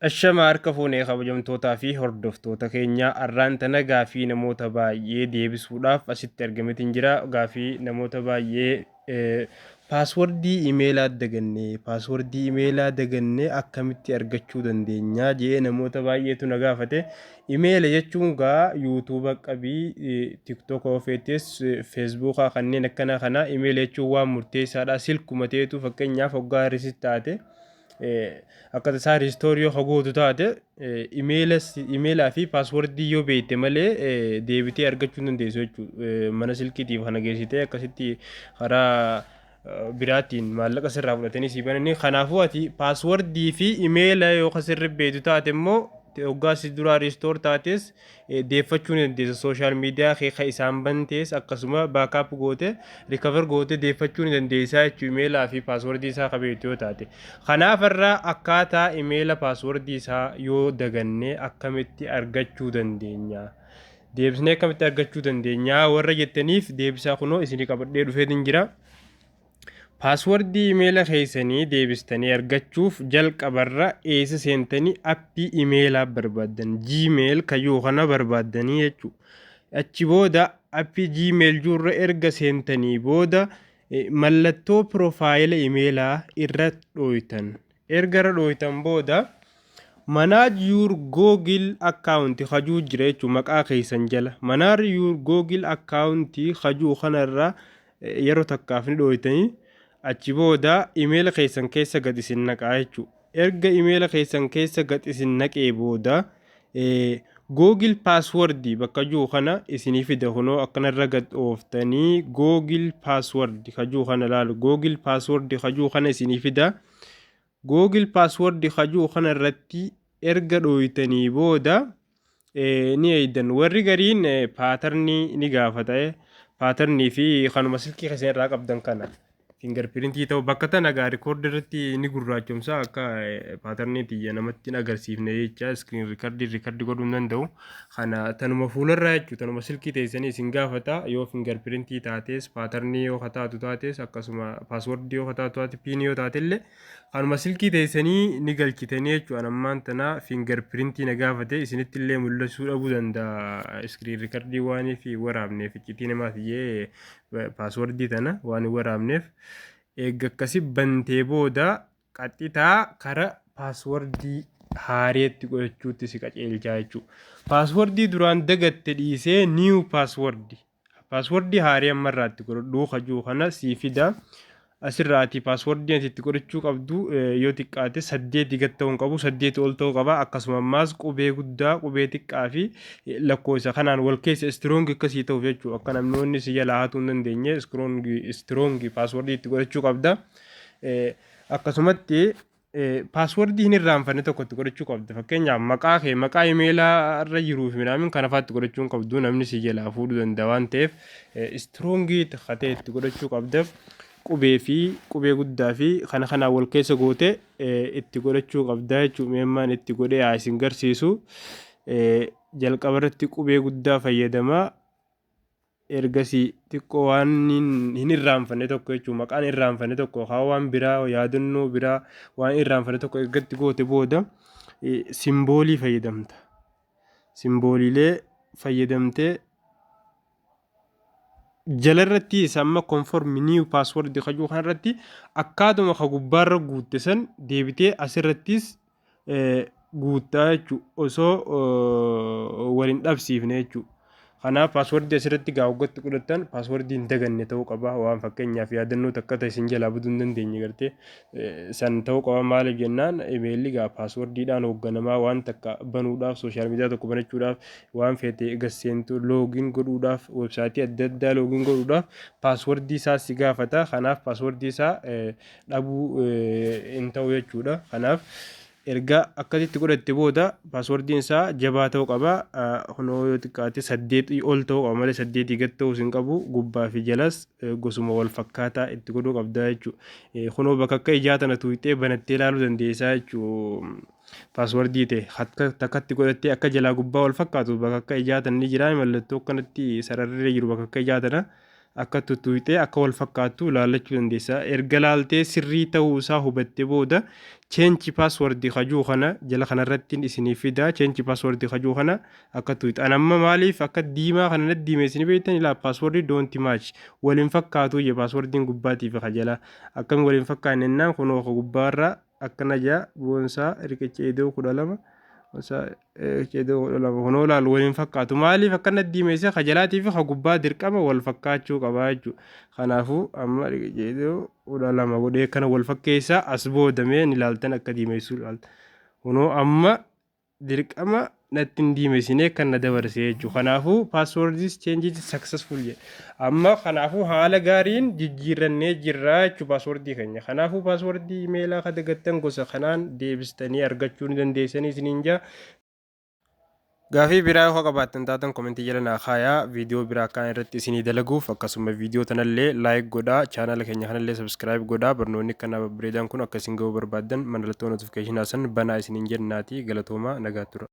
Ashama harka fuunee kabajamtootaa fi hordoftoota keenya arraanta nagaa fi namoota baay'ee deebisuudhaaf asitti argametiin jira. Gaafii namoota baay'ee paaswordii imeelaa dagannee akkamitti argachuu dandeenya jee namoota baay'eetu na gaafate. Imeela jechuun gaa yuutuuba qabii tiktook ofeetes feesbuukaa kanneen akkana kana imeela jechuun waan murteessaadha. Silkuma ta'etu fakkeenyaaf hoggaa risit taate akka tasaa ristooriyoo hogootu taate imeelaa fi paaswordii yoo beekte malee deebitee argachuu dandeessu jechuudha. Mana silkiitiif kana geessitee akkasitti karaa biraatiin maallaqa sirraa fudhatanii si bananii. Kanaafuu ati paaswordii fi imeela yoo kasirri beektu taate immoo hoggaas duraa ristoor taates deeffachuu ni dandeessa. Sooshaal miidiyaa keessa isaan bantees akkasuma baakaap goote rikavar goote deeffachuu ni dandeessaa jechuudha. Imeelaa fi paaswordii isaa qabeetu yoo taate. Kanaaf irraa akkaataa imeela paaswordii isaa yoo dagannee akkamitti argachuu dandeenya? Deebisnee akkamitti argachuu dandeenya warra jettaniif deebisaa kunoo isinii qabadhee dhufeetiin jira. Paaswordii imeela keessanii deebistanii argachuuf jalqabarra eessa seentanii appii imeelaa barbaadan Gmail kayyoo kana barbaaddanii jechuudha. Achi booda appii Gmail jirra erga seentanii booda mallattoo piroofaayila imeelaa irra dhooytan. Erga irra dhooytan booda manaaj yuur googil akkaawuntii hajuu jira jechuudha maqaa keessan jala. Manaaj yuur googil akkaawuntii hajuu kanarra yeroo takkaaf ni dhooytanii. Achi booda imeela keessan keessa gad isin naqaa jechuudha. Erga imeela keessan keessa gad isin naqee booda Google paaswordii bakka jiru kana isinii fida kunoo akkanarra gad ooftanii Google paaswordii kajuu kana ilaalu. Google paaswordii kajuu kana isinii fida. Google paaswordii kajuu kana irratti erga dhooytanii booda ni eeydan. Warri gariin paatarnii ni gaafata. Paatarnii fi kanuma silkii keessan irraa qabdan kana. Fingerprintii ta'u bakka tana gaa rikoordi irratti ni gurraachomsa akka paatarnii tiyya namatti agarsiifne jecha iskiriin riikardii godhuu hin danda'u. Kana tanuma fuularraa jechuudha tanuma silkii teessanii isin gaafata yoo fingerprintii taates paatarnii yoo taatu taates akkasuma paaswordii yoo taatu taate piinii yoo taatellee kanuma silkii teessanii ni galchitanii jechuudha. Ammaan tana fingerprintii na gaafate isinitti illee mul'isuu dhabuu danda'a iskiriin riikardii waan fi waraabneef iccitii namaatiyyee paaswordii tana waan waraabneef. Eega akkasi bantee booda qaxxitaa kara paaswordii haareetti godhachuutti si qaceelchaa jechuudha. Paaswordii duraan dagatte dhiisee niiw paaswordii haaree ammarraatti godhadhuu kajuu kana sii fida. Asirraati paaswordii itti godhachuu qabdu yoo xiqqaate 8 gad ta'uu qabu 8 ol ta'uu qaba. Akkasuma ammaas qubee guddaa qubee xiqqaa fi lakkoofsa kanaan wal keessa istiroongi akkasii ta'uuf jechuudha. Akka namoonni si jalaa hatuu hin dandeenye istiroongi paaswordii itti godhachuu qabda. Akkasumatti paaswordii hin irraanfanne tokko itti godhachuu qabda. Fakkeenyaaf maqaa imeelaa irra jiruu fi midhaan kana fa'aa itti godhachuu hin qabdu namni si jalaa fuudhuu danda'a waan ta'eef istiroongii ta'e itti godhachuu qabda. Qubee fi qubee guddaa fi kana wal keessa goote itti godhachuu qabda jechuudha. Meemmaan itti godhee haa isin garsiisu. Jalqaba irratti qubee guddaa fayyadama. Ergasii xiqqoo waan hin irraanfanne tokko jechuudha. Maqaan irraanfanne tokko waan biraa yaadannoo biraa waan irraanfanne tokko ergatti goote booda simboolii fayyadamta. Simbooliilee fayyadamtee jalarratti samma konformi niiw paaswordii kajuu kanarratti akkaatuma ka gubbaarra guutte san deebitee asirrattis guuttaa jechuudha osoo waliin dhabsiifne jechuudha. Kanaaf paaswordii asirratti gaa hoggatti godhattan paaswordii hin daganne ta'uu qaba. Waan fakkeenyaaf yaadannoo takka ta'e isin jalaa baduu hin dandeenye gartee san ta'uu qaba. Maaliif jennaan imeelli gaa paaswordiidhaan hoogganamaa waan takka banuudhaaf sooshaal miidiyaa tokko banachuudhaaf waan feete gasseentu loogiin godhuudhaaf weebsaayitii adda addaa loogiin godhuudhaaf paaswordii isaa si gaafata. Kanaaf paaswordii isaa dhabuu hin ta'u jechuudha. Kanaaf erga akkasitti godhatte booda paaswordiin isaa jabaa ta'uu qaba. Kunoo yoo xiqqaate 8 ol ta'uu qaba malee 8 gad ta'uu hin qabu. Gubbaa fi jalas gosuma wal fakkaataa itti godhuu qabda jechuudha. Kunoo bakka akka ijaa tana tuuttee banattee ilaaluu dandeessaa jechuudha. Paaswordii ta'e takkatti godhattee akka jalaa gubbaa wal fakkaatu bakka akka ijaa tana ni jira mallattoo akkanatti sararree jiru bakka akka ijaa tana akka tuttuutee akka wal fakkaattu ilaallachuu dandeessa. Erga laaltee sirrii ta'uu isaa hubattee booda change password kajuu kana jala kanarratti isinii fida. Change password kajuu kana akka tuuti. Anamma maaliif akka diimaa kana natti diime isinii beektan ilaa password don't match waliin fakkaatu je passwordin gubbaatiif kajala akkam waliin fakkaanne naan kunoo gubbaarra akkana jaa boonsaa riqicha idoo 12 kunoo laal waliin fakkaatu maaliif akkana diimeessa kajalaatii fi gubbaa dirqama wal fakkaachuu qabaa jechuudha. Kanaafuu amma riqicha idoo 12 godhee kana wal fakkeessaa as boodamee ni ilaaltan akka diimeessuu ilaalta. Kunoo amma dirqama natti hin diimessine kan na dabarsee jechuudha. Kanaafuu passwordis change successful jedha. Amma kanaafuu haala gaariin jijjiirannee jirra jechuudha passwordii keenya. Kanaafuu passwordii imeelaa kan dagattan gosa kanaan deebistanii argachuu ni dandeessanii isiniin jaa. Gaafii biraa yoo qabaattan taatan komentii jala naa kaayaa viidiyoo biraa kan irratti isinii dalaguuf akkasuma viidiyoo tanallee laayik godhaa chaanala keenya kanallee sabskiraayib godhaa barnoonni kana babbareedaan kun akka isin ga'uu barbaaddan mallattoo notifikashinaa san banaa isiniin jennaati galatoomaa nagaa tura.